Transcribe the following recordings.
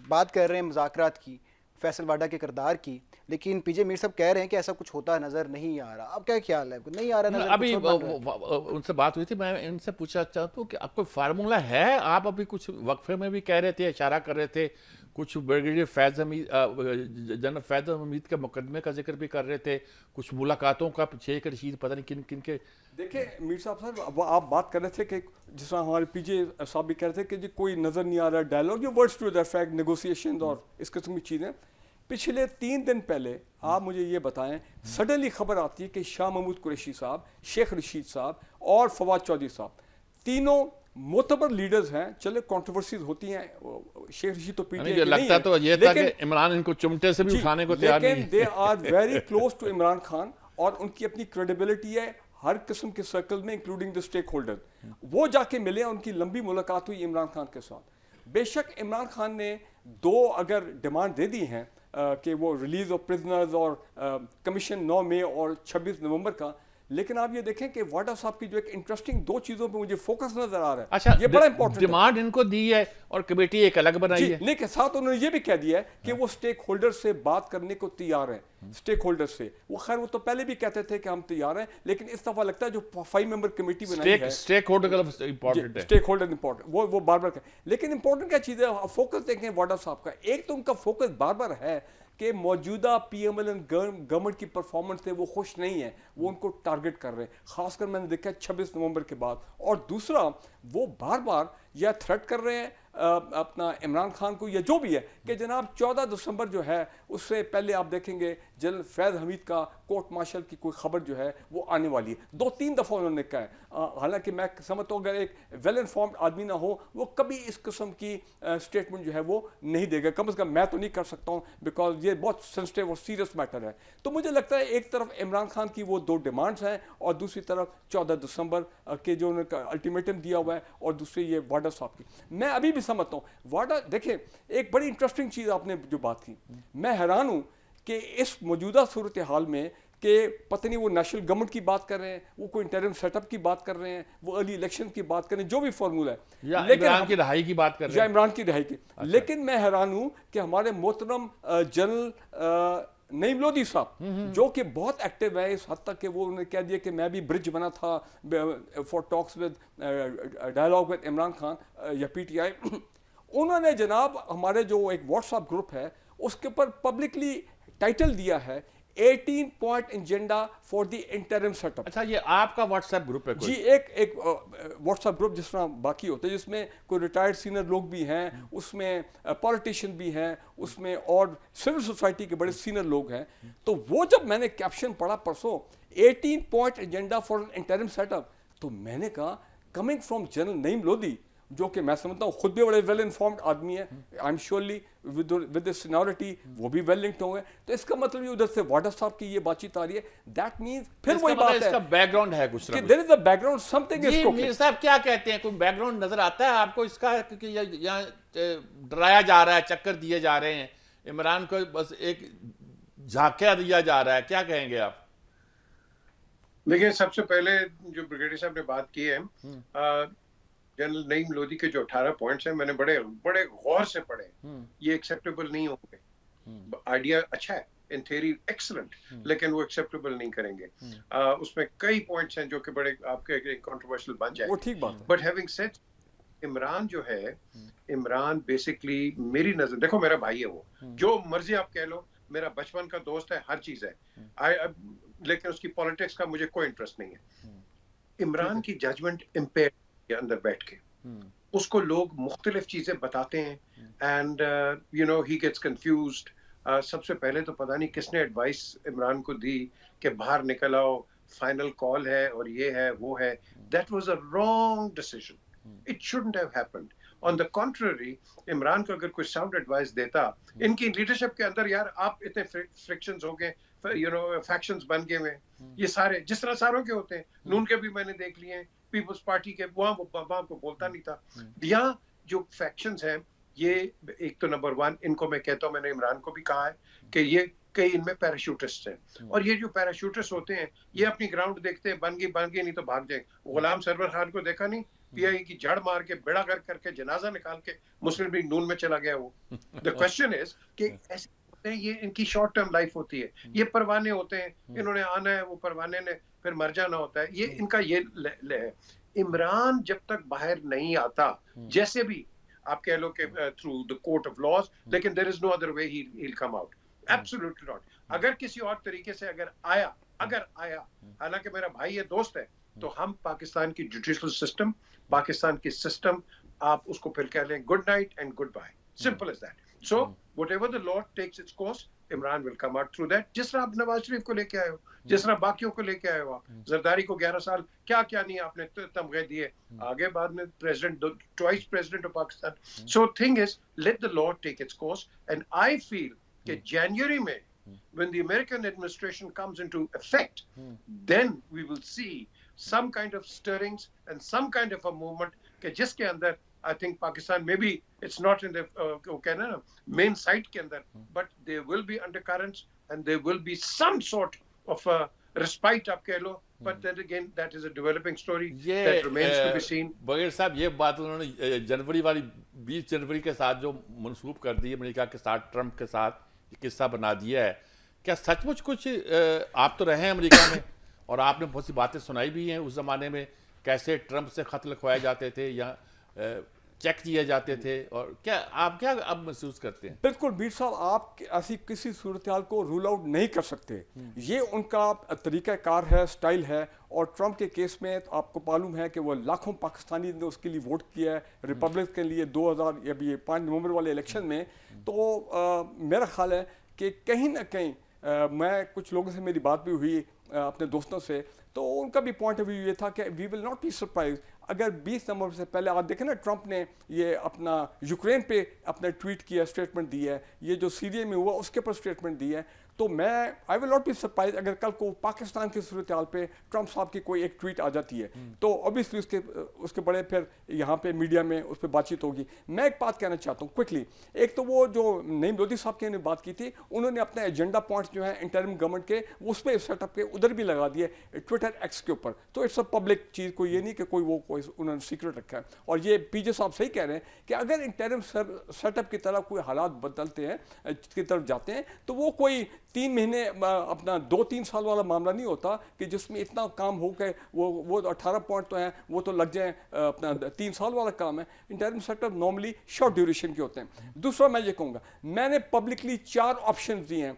बात कर रहे हैं मुज़ाकरात की, फैसल वाडा के किरदार की, लेकिन पीजे मीर साहब कह रहे हैं कि ऐसा कुछ होता नज़र नहीं आ रहा। अब क्या ख्याल है, नहीं आ रहा नज़र, कुछ अभी और बन रहा है? उनसे बात हुई थी, मैं इनसे पूछना चाहता हूँ कि आपको फार्मूला है? आप अभी कुछ वक्फे में भी कह रहे थे, इशारा कर रहे थे, कुछ ब्रिगेडियर फैज़ हमीद, जनरल फैज़ हमीद के मुकदमे का जिक्र भी कर रहे थे, कुछ मुलाकातों का, शेख रशीद पता नहीं किन किन के। देखिए मीर साहब अब आप बात कर रहे थे कि जिस तरह हमारे पीजे साहब भी कह रहे थे कि जी कोई नज़र नहीं आ रहा डायलॉग, ये words to that fact, negotiation और इस किस्म की चीज़ें। पिछले 3 दिन पहले आप मुझे ये बताएं, सडनली खबर आती है कि शाह महमूद कुरैशी साहब, शेख रशीद साहब और फवाद चौधरी साहब, तीनों मोतबर लीडर्स हैं। चले कंट्रोवर्सीज होती हैं, शेख रशीद तो पीटीआई के नहीं लगता है, तो ये था कि इमरान इनको चिमटे से भी उठाने को तैयार नहीं लेकिन they are very close to Imran Khan और उनकी अपनी क्रेडिबिलिटी है हर किस्म के सर्कल में, इंक्लूडिंग द स्टेक होल्डर। वो जाके मिले, उनकी लंबी मुलाकात हुई इमरान खान के साथ। बेशक इमरान खान ने 2 अगर डिमांड दे दी हैं कि वो रिलीज ऑफ प्रिजनर्स और कमीशन 9 मई और 26 नवंबर का, लेकिन आप ये देखें कि वाडा साहब की जो एक इंटरेस्टिंग 2 चीजों पे मुझे फोकस नजर आ रहा है। अच्छा, ये बड़ा इंपॉर्टेंट डिमांड इनको दी है और कमेटी एक अलग बनाई है। नहीं के साथ उन्होंने ये भी कह दिया है कि वो स्टेक होल्डर से बात करने को तैयार हैं। स्टेक होल्डर से वो, खैर वो तो पहले भी कहते थे कि हम तैयार हैं, लेकिन इस दफा लगता है जो 5 मेंबर कमेटी बनाई है, स्टेक होल्डर का इंपॉर्टेंट है। स्टेक होल्डर इंपॉर्टेंट, वो बार बार लेकिन इंपॉर्टेंट क्या चीज़ है, फोकस देखें वाडा साहब का। एक तो उनका फोकस बार बार है कि मौजूदा पीएमएल गवर्नमेंट की परफॉर्मेंस से वो खुश नहीं है, वो उनको टारगेट कर रहे हैं, खासकर मैंने देखा 26 नवंबर के बाद। और दूसरा, वो बार बार यह थ्रेट कर रहे हैं अपना इमरान खान को या जो भी है कि जनाब 14 दिसंबर जो है उससे पहले आप देखेंगे जनरल फैज़ हमीद का कोर्ट मार्शल की कोई खबर जो है वो आने वाली है। 2-3 दफ़ा उन्होंने कहा है। हालांकि मैं समझता हूँ अगर एक वेल इन्फॉर्म्ड आदमी ना हो वो कभी इस किस्म की स्टेटमेंट जो है वो नहीं देगा, कम से कम मैं तो नहीं कर सकता हूँ, बिकॉज ये बहुत सेंसिटिव और सीरियस मैटर है। तो मुझे लगता है एक तरफ इमरान खान की वो 2 डिमांड्स हैं और दूसरी तरफ 14 दिसंबर के जो उन्होंने अल्टीमेटम दिया हुआ है, और दूसरी ये वाडा साहब की। मैं अभी भी समझता हूँ वाडा, देखिए एक बड़ी इंटरेस्टिंग चीज़ आपने जो बात की, मैं हैरान हूँ कि इस मौजूदा सूरत हाल में कि पता नहीं वो नेशनल गवर्नमेंट की बात कर रहे हैं, वो कोई इंटरिम सेटअप की बात कर रहे हैं, वो अर्ली इलेक्शन की बात कर रहे हैं, जो भी फॉर्मूला है, या लेकिन इमरान की रहाई की बात कर रहे हैं, इमरान की रिहाई की। लेकिन मैं हैरान हूँ कि हमारे मोहतरम जनरल नईम लोधी साहब, जो कि बहुत एक्टिव है इस हद तक कि वो उन्होंने कह दिया कि मैं भी ब्रिज बना था for talks with dialogue with Imran Khan या पीटीआई। उन्होंने जनाब हमारे जो एक व्हाट्सएप ग्रुप है उसके ऊपर पब्लिकली टाइटल दिया है 18 point agenda for the interim setup. अच्छा, ये आपका व्हाट्सएप ग्रुप है कोई? जी, एक व्हाट्सएप ग्रुप जिस तरह बाकी होते हैं, जिसमें कोई रिटायर्ड सीनियर लोग भी हैं, उसमें पॉलिटिशियन भी हैं, उसमें और सिविल सोसाइटी के बड़े सीनियर लोग हैं। तो वो जब मैंने कैप्शन पढ़ा परसों 18 point agenda for interim setup, तो मैंने कहा coming from general Naeem Lodhi, जो कि मैं समझता हूँ खुद भी बड़े वेल इन्फॉर्म्ड आदमी है, I am surely with seniority वो भी वेल लिंक्ड होंगे, तो इसका मतलब ये उधर से वाडा साहब की ये बातचीत आ रही है, दैट मींस फिर वही बात है, इसका बैकग्राउंड है कुछ कि there is a background something is cooking. Mir sahab क्या कहते हैं, कोई बैकग्राउंड नजर आता है आपको इसका, क्योंकि यहाँ डराया जा रहा है, चक्कर दिए जा रहे हैं, इमरान को बस एक झांकिया दिया जा रहा है, क्या कहेंगे आप? देखिए, सबसे पहले जो ब्रिगेडियर साहब ने बात की है, जनरल नईम लोधी के जो 18 पॉइंट्स हैं, मैंने बड़े बड़े गौर से पढ़े। ये एक्सेप्टेबल नहीं होंगे। आइडिया अच्छा है, इन थ्योरी एक्सीलेंट, लेकिन वो एक्सेप्टेबल नहीं करेंगे। उसमें कई पॉइंट्स हैं जो कि बड़े आपके कंट्रोवर्शियल बन जाए, वो ठीक बात है। बट हैविंग सेड, इमरान जो है, इमरान बेसिकली मेरी नजर, देखो मेरा भाई है, वो जो मर्जी आप कह लो, मेरा बचपन का दोस्त है, हर चीज है, लेकिन उसकी पॉलिटिक्स का मुझे कोई इंटरेस्ट नहीं है। इमरान की जजमेंट इम्पेयर के अंदर बैठ के उसको लोग मुख्तलिफ चीजें बताते हैं, and you know he gets confused. सबसे पहले तो पता नहीं किसने एडवाइस इमरान को दी कि बाहर निकल आओ, फाइनल कॉल है और ये है वो है। That was a wrong decision, it shouldn't have happened. On the contrary, Imran को अगर कोई साउंड एडवाइस देता, इनकी लीडरशिप के अंदर यार आप इतने फ्रिक्शंस हो गए, यू नो फैक्शंस बन गए हुए, ये सारे जिस तरह सारों के होते हैं, नून के भी मैंने देख लिए हैं, पीपल्स पार्टी के वहां को बोलता नहीं था। यहाँ जो फैक्शंस हैं, ये एक तो नंबर 1, इनको मैं कहता हूँ, मैंने इमरान को भी कहा है कि ये कई इनमें पैराशूटिस्ट हैं, और ये जो पैराशूटिस्ट होते हैं ये अपनी ग्राउंड देखते हैं, बन गई नहीं तो भाग जाए। गुलाम सरवर खान को देखा नहीं, पीआईए की जड़ मार के बेड़ा गर्क करके जनाजा निकाल के मुस्लिम लीग नून में चला गया वो। द क्वेश्चन इज कि ऐसे होते हैं, ये इनकी शॉर्ट टर्म लाइफ होती है, ये परवाने होते हैं, इन्होंने आना है, वो परवाने ने फिर मर जाना होता है, ये इनका ये है। इमरान जब तक बाहर नहीं आता, जैसे भी आप कह लो कि through the court of laws, लेकिन there is no other way he will come out, absolutely not. अगर किसी और तरीके से अगर आया, हालांकि मेरा भाई है, दोस्त है, तो हम पाकिस्तान की जुडिशल सिस्टम, पाकिस्तान की सिस्टम, आप उसको फिर कह लें good night and goodbye, simple as that. So whatever the law takes its course, Imran will come out through that. जिस तरह आप नवाज शरीफ को लेके आए हो, जिस तरह बाकियों को लेके आए हो, आप जरदारी को 11 साल क्या क्या नहीं आपने तमगे दिए, आगे बाद में president, twice president of Pakistan. So thing is, let the law take its course, and I feel कि जनवरी में when the American administration comes into effect, then we will see some kind of stirrings and some kind of a movement कि जिसके अंदर I think Pakistan, maybe it's not in the main site के अंदर, but there will be undercurrents and there will be some sort of a respite आप कह लो, but then again that is a developing story that remains to be seen. बगैर साहब ये बात उन्होंने जनवरी वाली 20 जनवरी के साथ जो मनसूब कर दी अमेरिका के साथ, ट्रंप के साथ किस्सा बना दिया है, क्या सचमुच कुछ आप तो रहे हैं अमेरिका में और आपने बहुत सी बातें सुनाई भी हैं उस ज़माने में कैसे ट्रंप से ख़त लिखवाए जाते थे या चेक दिए जाते थे, और क्या आप क्या अब महसूस करते हैं? बिल्कुल मीर साहब, आप ऐसी किसी सूरत हाल को रूल आउट नहीं कर सकते, ये उनका तरीक़ाकार है, स्टाइल है। और ट्रंप के केस में तो आपको मालूम है कि वो लाखों पाकिस्तानी ने उसके लिए वोट किया है रिपब्लिक के लिए 2000 या 5 नवंबर वाले इलेक्शन में। तो मेरा ख्याल है कि कहीं ना कहीं मैं कुछ लोगों से मेरी बात भी हुई अपने दोस्तों से, तो उनका भी पॉइंट ऑफ व्यू ये था कि we will not be surprise अगर 20 नवंबर से पहले, आप देखें ना ट्रंप ने ये अपना यूक्रेन पे अपना ट्वीट किया, स्टेटमेंट दी है, ये जो सीरिया में हुआ उसके पर स्टेटमेंट दी है, तो मैं I will not be surprise अगर कल को पाकिस्तान की सूरत हाल पे ट्रंप साहब की कोई एक ट्वीट आ जाती है, तो ऑब्वियसली उसके बड़े फिर यहाँ पे मीडिया में उस पर बातचीत होगी। मैं एक बात कहना चाहता हूँ क्विकली, एक तो वो जो नईम लोधी साहब की बात की थी, उन्होंने अपने एजेंडा पॉइंट्स जो है इंटरिम गवर्नमेंट के उस पर सेटअप के उधर भी लगा दिए ट्विटर एक्स के ऊपर, तो इट्स अ पब्लिक चीज़, कोई ये नहीं कि कोई वो कोई उन्होंने सीक्रेट रखा है। और ये पीजे साहब सही कह रहे हैं कि अगर इंटरिम सेटअप की तरफ कोई हालात बदलते हैं, की तरफ जाते हैं, तो वो कोई 3 महीने अपना 2-3 साल वाला मामला नहीं होता कि जिसमें इतना काम हो गए, वो 18 पॉइंट तो हैं, वो तो लग जाए अपना 3 साल वाला काम है। Interim setup normally short duration के होते हैं। दूसरा मैं ये कहूँगा, मैंने पब्लिकली 4 ऑप्शन दिए हैं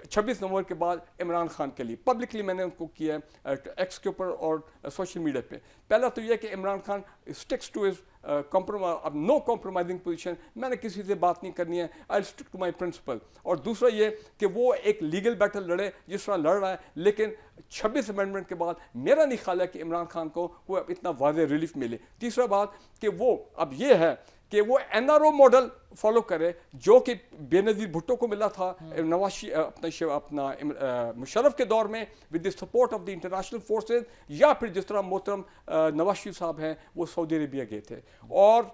26 नवंबर के बाद इमरान खान के लिए, पब्लिकली मैंने उनको किया है एक्स के ऊपर और सोशल मीडिया पे। पहला तो यह कि Imran Khan sticks to his no compromising position, मैंने किसी से बात नहीं करनी है, I stick to my principle. और दूसरा ये कि वो एक लीगल बैटल लड़े जिस तरह लड़ रहा है, लेकिन 26 अमेंडमेंट के बाद मेरा नहीं ख्याल है कि इमरान खान को वो इतना वाज़ेह रिलीफ मिले। तीसरा बात कि वो अब ये है कि वो एनआरओ मॉडल फॉलो करे जो कि बेनज़ीर भुट्टो को मिला था अपना मुशर्रफ के दौर में with the support of the international forces, या फिर जिस तरह मोहतरम नवाज शरीफ साहब हैं वो सऊदी अरेबिया गए थे। और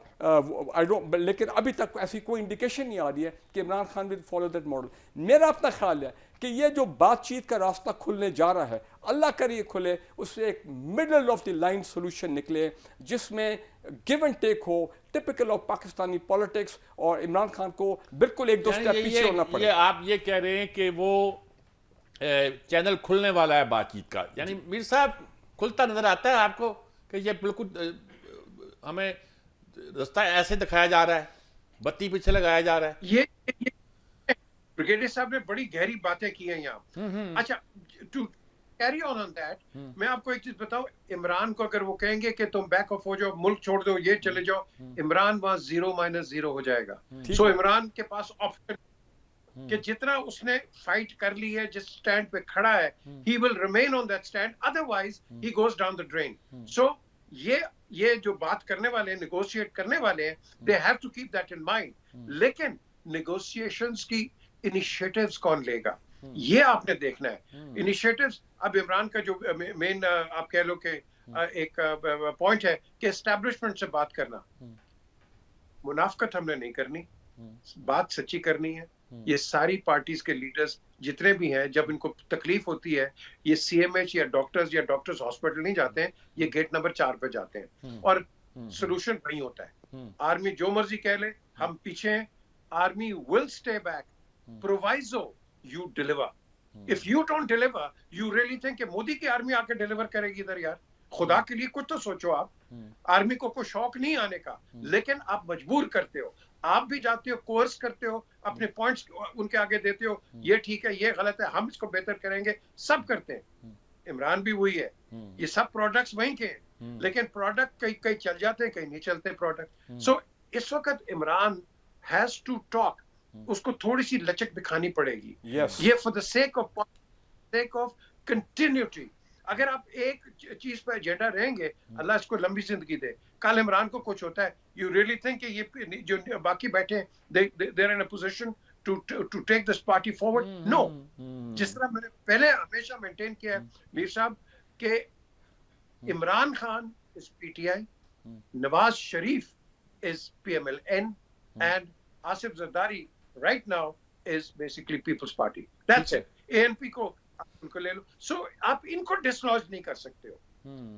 लेकिन अभी तक ऐसी कोई इंडिकेशन नहीं आ रही है कि Imran Khan will follow that model. मेरा अपना ख्याल है कि ये जो बातचीत का रास्ता खुलने जा रहा है, अल्लाह करे खुले, उससे एक middle of the line solution निकले जिसमें गिव एंड टेक हो, टिपिकल ऑफ पाकिस्तानी पॉलिटिक्स, और इमरान खान को बिल्कुल एक दो स्टेप पीछे होना पड़े। ये आप ये कह रहे हैं कि वो चैनल खुलने वाला है बातचीत का, यानी मीर साहब खुलता नजर आता है आपको कि ये बिल्कुल हमें रास्ता ऐसे दिखाया जा रहा है, बत्ती पीछे लगाया जा रहा है? ये ब्रिगेडियर साहब ने बड़ी गहरी बातें की हैं यहाँ। अच्छा, टू कैरी ऑन दैट, मैं आपको एक चीज बताऊं, इमरान को अगर वो कहेंगे कि तुम बैक ऑफ हो जाओ, मुल्क छोड़ दो, ये चले जाओ, इमरान वहां 0-0 हो जाएगा। सो इमरान के पास ऑप्शन कि जितना उसने फाइट कर ली है, जिस स्टैंड पे खड़ा है, he will remain on that stand, otherwise he goes down the drain. So ये जो बात करने वाले हैं, नेगोशिएट करने वाले हैं, they have to keep that in mind. लेकिन नेगोशिएशंस की इनिशिएटिव्स कौन लेगा, ये आपने देखना है। इनिशिएटिव्स, अब इमरान का जो मेन आप कह लो कि एक पॉइंट है कि एस्टैब्लिशमेंट से बात करना, मुनाफकत हमने नहीं करनी, बात सच्ची करनी है। ये सारी पार्टीज के लीडर्स जितने भी हैं, जब इनको तकलीफ होती है, ये सीएमएच या डॉक्टर्स हॉस्पिटल नहीं जाते हैं, ये गेट नंबर 4 पे जाते हैं। और सोल्यूशन वही होता है। आर्मी जो मर्जी कह ले, हम पीछे हैं, army will stay back, proviso you deliver. If you don't deliver, you really think कि मोदी की आर्मी आके डिलीवर करेगी इधर? यार खुदा के लिए कुछ तो सोचो आप। आर्मी को कोई शौक नहीं आने का, लेकिन आप मजबूर करते हो, आप भी जाते हो, कोर्स करते हो, अपने पॉइंट्स उनके आगे देते हो, ये ठीक है, ये गलत है, हम इसको बेहतर करेंगे, सब करते हैं। इमरान भी वही है, ये सब प्रोडक्ट्स वहीं के हैं, लेकिन प्रोडक्ट कहीं कहीं चल जाते हैं, कहीं नहीं चलते प्रोडक्ट। सो इस वक्त इमरान हैज टू टॉक, उसको थोड़ी सी लचक दिखानी पड़ेगी। ये for the sake of continuity. अगर आप एक चीज पर एजेंडा रहेंगे, अल्लाह इसको लंबी जिंदगी दे, कल इमरान को कुछ होता है, यू रियली थिंक ये जो बाकी बैठे हैं, they are in a position to take this party forward? No. जिस तरह मैंने पहले हमेशा मेंटेन किया है मीर साहब के Imran Khan is PTI, Nawaz Sharif is PMLN, and Asif Zardari right now is basically people's party. That's it. ANP को उनको ले लो। सो आप इनको डिसलॉज नहीं कर सकते हो।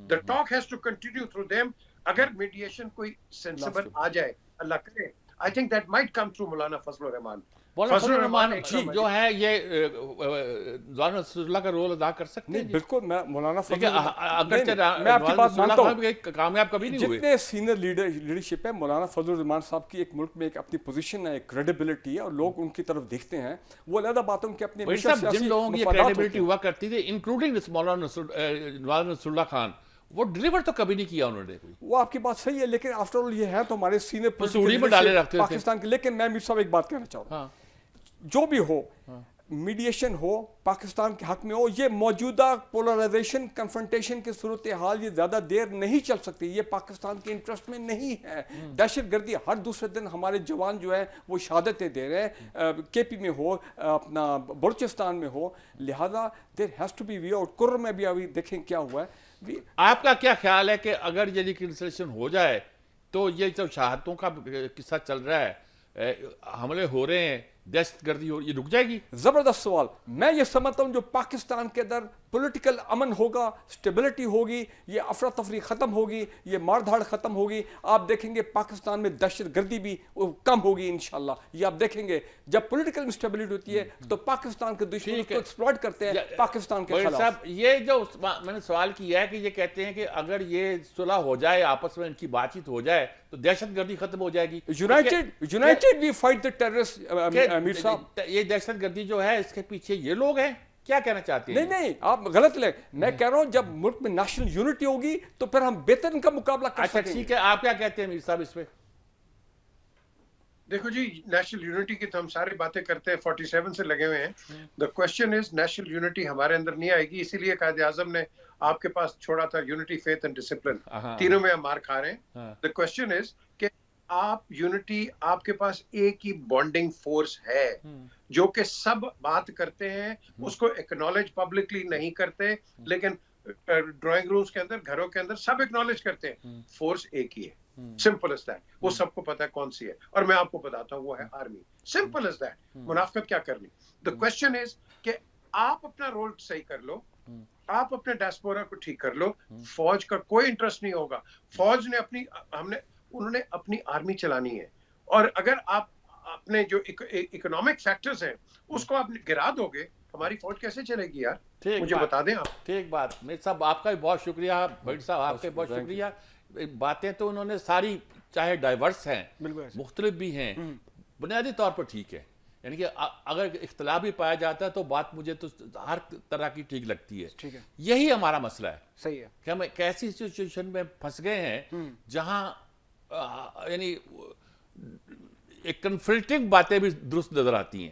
The talk has to continue through them. अगर मीडिएशन कोई सेंसिबल आ जाए, अल्लाह करे, I think that might come through Maulana Fazlur Rahman. Fazlur Rahman जो है ये ज़ाहिर नसरुल्लाह का रोल अदा कर सकते हैं। बिल्कुल, मैं मौलाना मैं आपकी बात मानता हूं, कामयाब कभी नहीं हुए। जितने सीनियर लीडरशिप है, मौलाना फजलुर रहमान साहब की एक मुल्क में एक अपनी पोजीशन है, एक क्रेडिबिलिटी है, और लोग उनकी तरफ देखते हैं। वो अलग बात है उनके अपने जिन लोगों की क्रेडिबिलिटी हुआ करती थी, इंक्लूडिंग मौलाना नसरुल्लाह खान, वो डिलीवर तो कभी नहीं किया उन्होंने। वो आपकी बात सही है, लेकिन आफ्टर ऑल ये है तो हमारे सीनियर सूड़ी में डाले रखते थे पाकिस्तान के। लेकिन मैं मीर साहब एक बात कहना चाहूँ, जो भी हो, मीडिएशन हो, पाकिस्तान के हक में हो, ये मौजूदा पोलराइजेशन कन्फ्रंटेशन की सूरत हाल ये ज़्यादा देर नहीं चल सकती। ये पाकिस्तान के इंटरेस्ट में नहीं है। दहशतगर्दी हर दूसरे दिन हमारे जवान जो है वो शहादतें दे रहे हैं, KP में हो, अपना बलूचिस्तान में हो, लिहाजा देर हैज़ टू बी वे। और कुर्र में भी अभी देखें क्या हुआ है। आपका क्या ख्याल है कि अगर ये रिकंसिलिएशन हो जाए तो ये जो शहादतों का किस्सा चल रहा है, हमले हो रहे हैं, दहशतगर्दी हो, ये रुक जाएगी? जबरदस्त सवाल। मैं ये समझता हूं जो पाकिस्तान के अंदर पॉलिटिकल अमन होगा, स्टेबिलिटी होगी, ये अफरा तफरी खत्म होगी, ये मारधाड़ खत्म होगी, आप देखेंगे पाकिस्तान में दहशतगर्दी भी कम होगी इंशाल्लाह। ये आप देखेंगे जब पॉलिटिकल इंस्टेबिलिटी होती है तो पाकिस्तान के दुश्मन को एक्सप्लॉइट करते हैं पाकिस्तान के खिलाफ। ये जो मैंने सवाल किया है कि ये कहते हैं कि अगर ये सुलह हो जाए, आपस में इनकी बातचीत हो जाए, तो दहशतगर्दी खत्म हो जाएगी। United we fight the terrorist. Mir sahab, ये दहशतगर्दी जो है इसके पीछे ये लोग हैं, क्या कहना चाहते हैं? नहीं, आप गलत ले। मैं कह रहा हूं जब मुल्क में नेशनल यूनिटी होगी तो फिर हम बेहतर इनका मुकाबला कर सकेंगे। अच्छा ठीक है, आप क्या कहते हैं मीर साहब इस पे? देखो जी, नेशनल यूनिटी की तो हम सारी बातें करते हैं, 47 से लगे हुए हैं। The question is national unity हमारे अंदर नहीं आएगी, इसीलिए कायदे आजम ने आपके पास छोड़ा था यूनिटी, फेथ एंड डिसिप्लिन। तीनों में हम मार खा रहे हैं। द क्वेश्चन इज कि आप यूनिटी, आपके पास एक ही बॉन्डिंग फोर्स है जो कि सब बात करते हैं, उसको एक्नॉलेज पब्लिकली नहीं करते, लेकिन ड्राइंग रूम्स के अंदर, घरों के अंदर सब एक्नॉलेज करते हैं। फोर्स एक ही है, सिंपल एज दैट। वो सबको पता है कौन सी है, और मैं आपको बताता हूँ वो है आर्मी। Simple as that. मुनाफिकत क्या करनी। द क्वेश्चन इज कि आप अपना रोल सही कर लो, आप अपने डायस्पोरा को ठीक कर लो, फौज का कोई इंटरेस्ट नहीं होगा। फौज ने उन्होंने अपनी आर्मी चलानी है, और अगर आप अपने जो इकोनॉमिक फैक्टर्स हैं उसको आप गिरा दोगे, हमारी फौज कैसे चलेगी यार? मुझे बता दें आप। ठीक बात। मेरे साहब आपका भी बहुत शुक्रिया, भट्ट साहब आपके बहुत शुक्रिया। बातें तो उन्होंने सारी, चाहे डाइवर्स हैं, मुख्तलिफ भी हैं, बुनियादी तौर पर ठीक है। यानी कि अगर इख्तलाफ भी पाया जाता है तो बात मुझे तो हर तरह की ठीक लगती है। ठीक है, यही हमारा मसला है। सही है कि हम एक ऐसी सिचुएशन में फंस गए हैं जहां यानी एक कन्फ्लिक्टिंग बातें भी दुरुस्त नजर आती हैं।